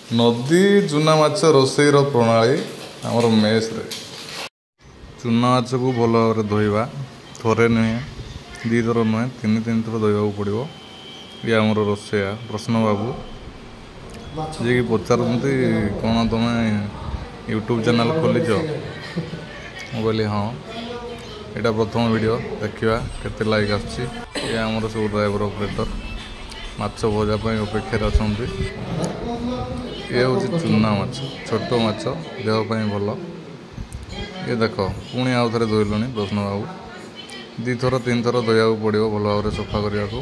नदी चूना माछ रोसईर प्रणाली आमर मेस रे चूना माछ को भल भाव धोइबा थरे नुहे दी थर नुहे तीन थर धोइबा पड़ो। ये आमर रोसैया प्रश्न बाबू जी कि पचारती कौन तुम यूट्यूब चैनल खोलीच कहली हाँ यहाँ प्रथम वीडियो देखा केते लाइक आसची। ये आमर सब ड्राइवर ऑपरेटर माछ भजापी अपेक्षा अच्छा। ये हूँ चूना माछ छोट माछ देहपाई भल। ये देख पुणी आउ थे धोइलुनि प्रश्न बाबू दी थर तीन थर धोया पड़ो भल भाव सफा करने को।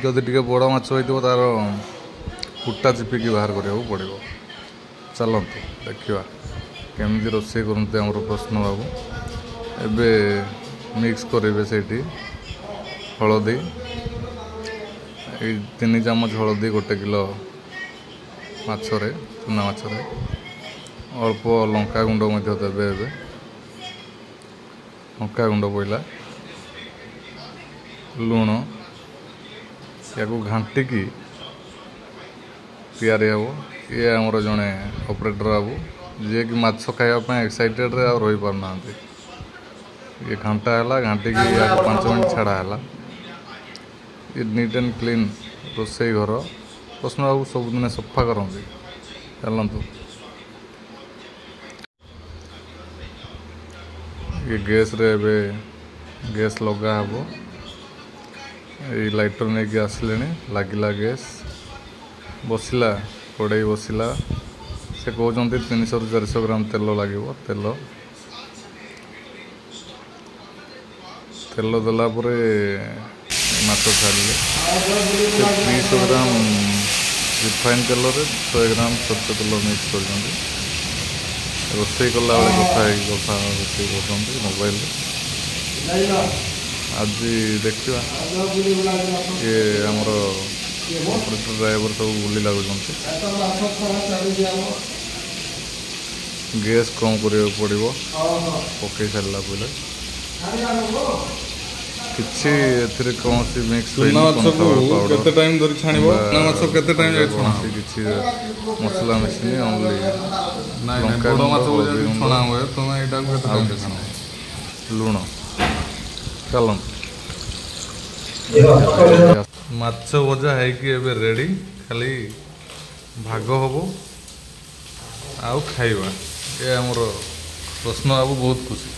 जदि टे बड़ माछ हो तार कुटा चिपिकी बाहर करने पड़ो। चलतु देखा केमी रोषे करते आमर प्रश्न बाबू एबे मिक्स करेंगे से हलदी 3 चामच हलदी 1 किलो माछरे चूना माछरे अल्प लंका गुंड देवे। लंका गुंड पड़ा लुण या घाटिकी तैयारी हे। ये आमर जड़े ऑपरेटर बाबू जी कि माछ खायापी एक्साइटेड रे आ रही पारना। ये घंटा है घाटिकी या 5 मिनट छाड़ा है। ये नीट एंड क्लीन रोसई घर प्रश्न बाबू सबुदिन सफा करती। चलतु ये गैस रे बे गैस लगा हब। ये लाइटर नहीं कि आसिले लगिला गैस बसला कड़े बसला से कहते 300 ରୁ 400 ग्राम तेल लगे। तेल देलापर माछ छाड़े 300 ग्राम रिफाइन तेल 100 ग्राम सरसों तेल मिक्स कर रोसई कला कथा रोसई कर मोबाइल। आज देखा ये आमर ऑपरेटर ड्राइवर सब बुली लगुच गैस कम करा पड़ो पकई सारा पहले किसी कौन मिक्स किसी मसला मिसनी ओनली लुण। चल माछ भजा है रेडी खाली भाग हम आउ खाइबा। ये आमर प्रश्न बाबू बहुत खुशी।